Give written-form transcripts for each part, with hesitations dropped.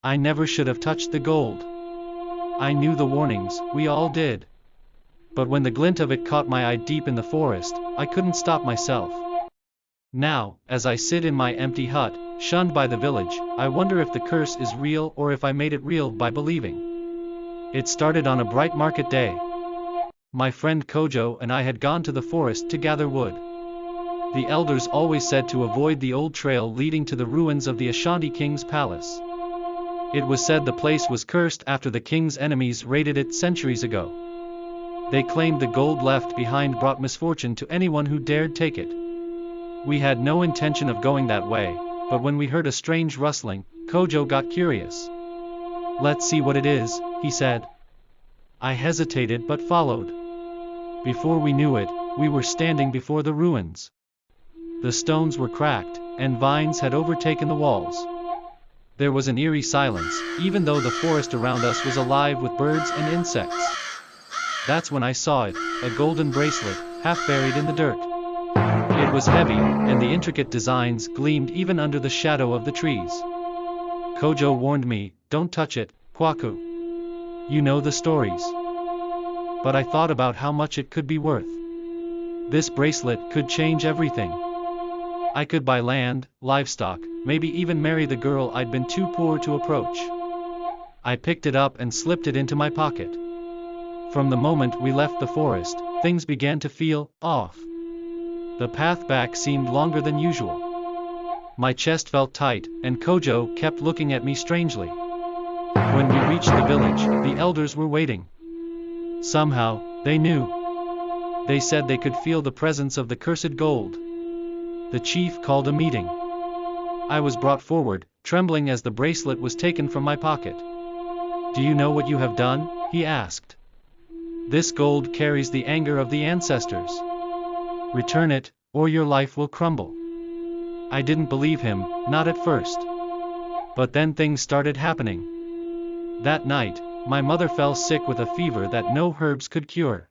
I never should have touched the gold. I knew the warnings, we all did. But when the glint of it caught my eye deep in the forest, I couldn't stop myself. Now, as I sit in my empty hut, shunned by the village, I wonder if the curse is real or if I made it real by believing. It started on a bright market day. My friend Kojo and I had gone to the forest to gather wood. The elders always said to avoid the old trail leading to the ruins of the Ashanti king's palace. It was said the place was cursed after the king's enemies raided it centuries ago. They claimed the gold left behind brought misfortune to anyone who dared take it. We had no intention of going that way, but when we heard a strange rustling, Kojo got curious. "Let's see what it is," he said. I hesitated but followed. Before we knew it, we were standing before the ruins. The stones were cracked, and vines had overtaken the walls. There was an eerie silence, even though the forest around us was alive with birds and insects. That's when I saw it, a golden bracelet, half buried in the dirt. It was heavy, and the intricate designs gleamed even under the shadow of the trees. Kojo warned me, "Don't touch it, Kwaku. You know the stories." But I thought about how much it could be worth. This bracelet could change everything. I could buy land, livestock, maybe even marry the girl I'd been too poor to approach. I picked it up and slipped it into my pocket. From the moment we left the forest, things began to feel off. The path back seemed longer than usual. My chest felt tight, and Kojo kept looking at me strangely. When we reached the village, the elders were waiting. Somehow, they knew. They said they could feel the presence of the cursed gold. The chief called a meeting. I was brought forward, trembling as the bracelet was taken from my pocket. "Do you know what you have done?" he asked. "This gold carries the anger of the ancestors. Return it, or your life will crumble." I didn't believe him, not at first. But then things started happening. That night, my mother fell sick with a fever that no herbs could cure.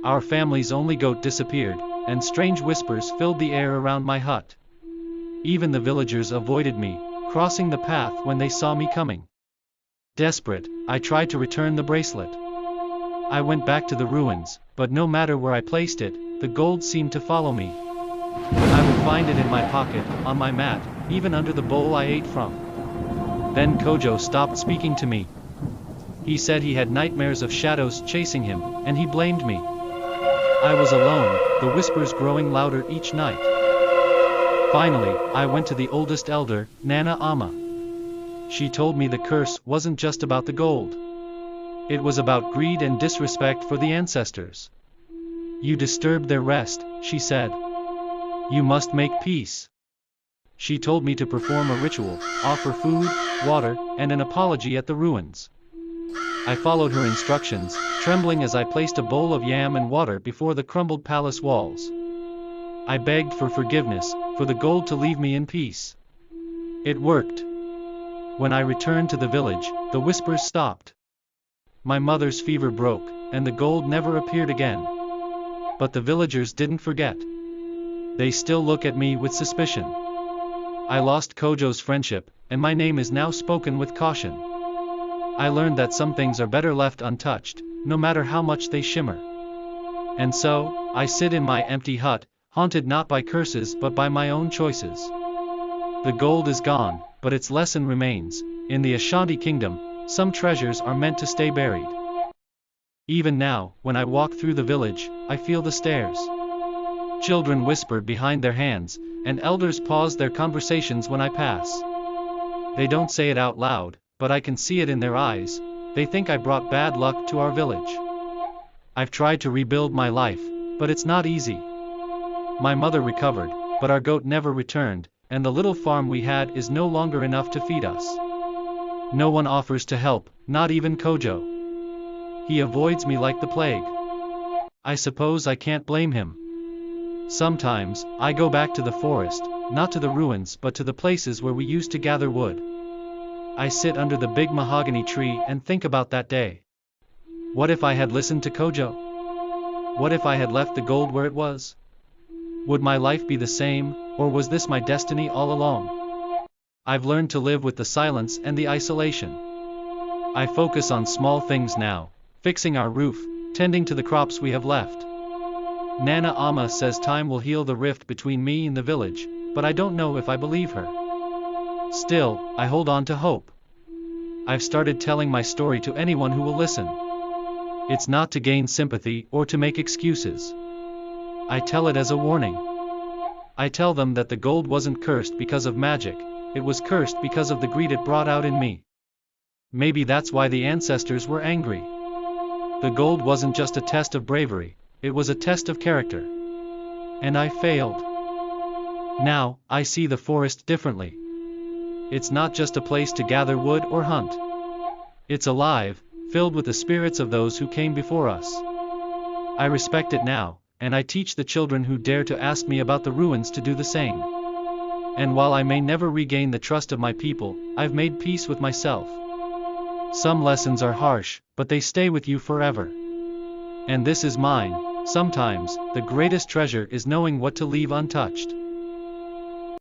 Our family's only goat disappeared, and strange whispers filled the air around my hut. Even the villagers avoided me, crossing the path when they saw me coming. Desperate, I tried to return the bracelet. I went back to the ruins, but no matter where I placed it, the gold seemed to follow me. I would find it in my pocket, on my mat, even under the bowl I ate from. Then Kojo stopped speaking to me. He said he had nightmares of shadows chasing him, and he blamed me. I was alone, the whispers growing louder each night. Finally, I went to the oldest elder, Nana Amma. She told me the curse wasn't just about the gold. It was about greed and disrespect for the ancestors. "You disturbed their rest," she said. "You must make peace." She told me to perform a ritual, offer food, water, and an apology at the ruins. I followed her instructions, trembling as I placed a bowl of yam and water before the crumbled palace walls. I begged for forgiveness, for the gold to leave me in peace. It worked. When I returned to the village, the whispers stopped. My mother's fever broke, and the gold never appeared again. But the villagers didn't forget. They still look at me with suspicion. I lost Kojo's friendship, and my name is now spoken with caution. I learned that some things are better left untouched, no matter how much they shimmer. And so, I sit in my empty hut, haunted not by curses but by my own choices. The gold is gone, but its lesson remains. In the Ashanti Kingdom, some treasures are meant to stay buried. Even now, when I walk through the village, I feel the stares. Children whisper behind their hands, and elders pause their conversations when I pass. They don't say it out loud, but I can see it in their eyes. They think I brought bad luck to our village. I've tried to rebuild my life, but it's not easy. My mother recovered, but our goat never returned, and the little farm we had is no longer enough to feed us. No one offers to help, not even Kojo. He avoids me like the plague. I suppose I can't blame him. Sometimes, I go back to the forest, not to the ruins but to the places where we used to gather wood. I sit under the big mahogany tree and think about that day. What if I had listened to Kojo? What if I had left the gold where it was? Would my life be the same, or was this my destiny all along? I've learned to live with the silence and the isolation. I focus on small things now, fixing our roof, tending to the crops we have left. Nana Amma says time will heal the rift between me and the village, but I don't know if I believe her. Still, I hold on to hope. I've started telling my story to anyone who will listen. It's not to gain sympathy or to make excuses. I tell it as a warning. I tell them that the gold wasn't cursed because of magic, it was cursed because of the greed it brought out in me. Maybe that's why the ancestors were angry. The gold wasn't just a test of bravery, it was a test of character. And I failed. Now, I see the forest differently. It's not just a place to gather wood or hunt. It's alive, filled with the spirits of those who came before us. I respect it now, and I teach the children who dare to ask me about the ruins to do the same. And while I may never regain the trust of my people, I've made peace with myself. Some lessons are harsh, but they stay with you forever. And this is mine. Sometimes, the greatest treasure is knowing what to leave untouched.